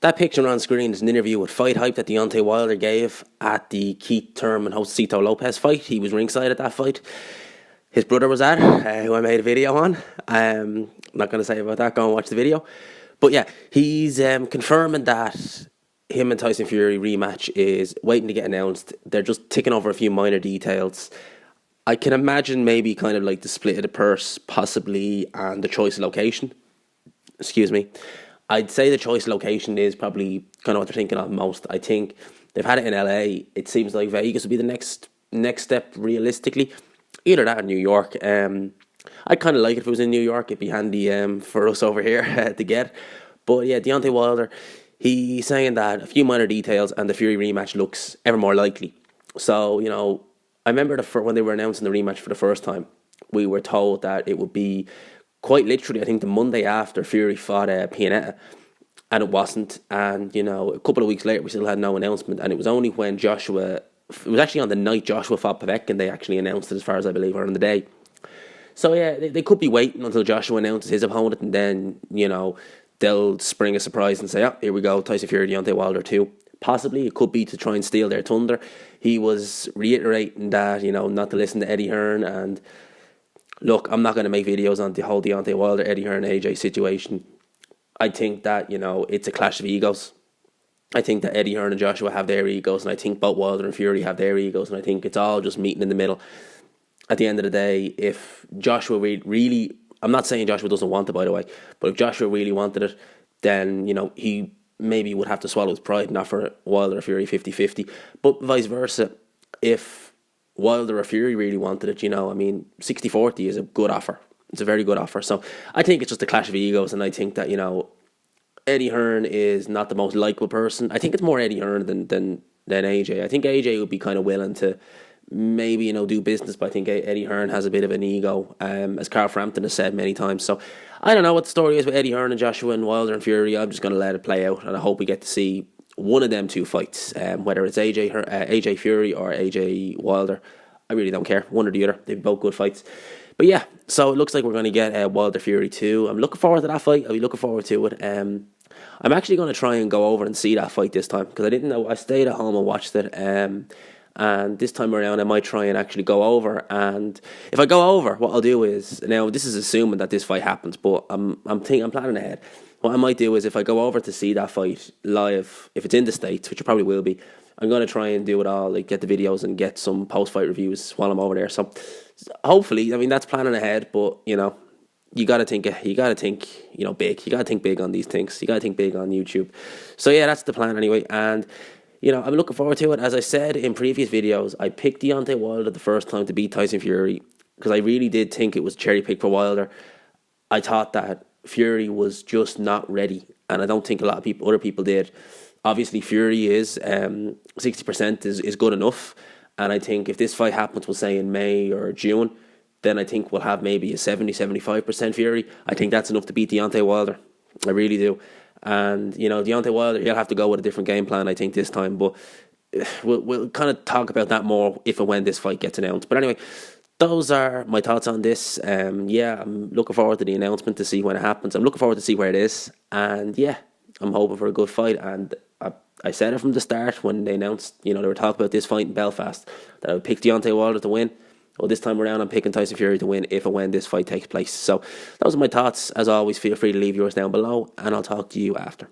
That picture on screen is an interview with Fight Hype that Deontay Wilder gave at the Keith Thurman host Cito Lopez fight. He was ringside at that fight. His brother was at it, who I made a video on. I'm not going to say about that. Go and watch the video. But yeah, he's confirming that him and Tyson Fury rematch is waiting to get announced. They're just ticking over a few minor details. I can imagine maybe kind of like the split of the purse, possibly, and the choice of location. Excuse me. I'd say the choice of location is probably kind of what they're thinking of most. I think they've had it in LA. It seems like Vegas would be the next step realistically. Either that or New York. I'd kind of like it if it was in New York. It'd be handy for us over here to get. But yeah, Deontay Wilder, he's saying that a few minor details and the Fury rematch looks ever more likely. So, you know, I remember when they were announcing the rematch for the first time, we were told that it would be quite literally, I think, the Monday after Fury fought Pianetta, and it wasn't. And, you know, a couple of weeks later, we still had no announcement. And it was only when it was actually on the night Joshua fought Povetkin, they actually announced it, as far as I believe, or on the day. So, yeah, they could be waiting until Joshua announces his opponent, and then, you know, they'll spring a surprise and say, oh, here we go, Tyson Fury, Deontay Wilder 2. Possibly, it could be to try and steal their thunder. He was reiterating that, you know, not to listen to Eddie Hearn, and look, I'm not going to make videos on the whole Deontay Wilder, Eddie Hearn, AJ situation. I think that, you know, it's a clash of egos. I think that Eddie Hearn and Joshua have their egos, and I think both Wilder and Fury have their egos, and I think it's all just meeting in the middle. At the end of the day, if Joshua really, I'm not saying Joshua doesn't want it, by the way, but if Joshua really wanted it, then, you know, he maybe would have to swallow his pride and offer Wilder or Fury 50-50. But vice versa, if Wilder or Fury really wanted it, you know, I mean, 60-40 is a good offer. It's a very good offer. So I think it's just a clash of egos, and I think that, you know, Eddie Hearn is not the most likable person. I think it's more Eddie Hearn than AJ. I think AJ would be kind of willing to maybe, you know, do business, but I think Eddie Hearn has a bit of an ego, as Carl Frampton has said many times. So I don't know what the story is with Eddie Hearn and Joshua and Wilder and Fury. I'm just going to let it play out, and I hope we get to see one of them two fights, whether it's AJ Fury or AJ Wilder. I really don't care, one or the other. They're both good fights. But yeah, so it looks like we're going to get Wilder Fury 2. I'm looking forward to that fight. I'll be looking forward to it. I'm actually going to try and go over and see that fight this time, because I didn't know. I stayed at home and watched it. And this time around, I might try and actually go over. And if I go over, what I'll do is, now this is assuming that this fight happens, but I'm planning ahead. What I might do is, if I go over to see that fight live, if it's in the States, which it probably will be, I'm going to try and do it all, like get the videos and get some post-fight reviews while I'm over there. So hopefully, I mean, that's planning ahead, but, you know, you got to think, you know, big. You got to think big on these things. You got to think big on YouTube. So yeah, that's the plan anyway. And, you know, I'm looking forward to it. As I said in previous videos, I picked Deontay Wilder the first time to beat Tyson Fury, because I really did think it was cherry pick for Wilder. I thought that Fury was just not ready, and I don't think a lot of other people did. Obviously, Fury is 60% is good enough, and I think if this fight happens, we'll say in May or June, then I think we'll have maybe a 70-75% Fury. I think that's enough to beat Deontay Wilder. I really do. And, you know, Deontay Wilder, he'll have to go with a different game plan, I think, this time. But we'll kind of talk about that more if and when this fight gets announced. But anyway, those are my thoughts on this. Yeah, I'm looking forward to the announcement to see when it happens. I'm looking forward to see where it is. And yeah, I'm hoping for a good fight. And I said it from the start when they announced, you know, they were talking about this fight in Belfast, that I would pick Deontay Wilder to win. Well, this time around, I'm picking Tyson Fury to win if and when this fight takes place. So those are my thoughts. As always, feel free to leave yours down below, and I'll talk to you after.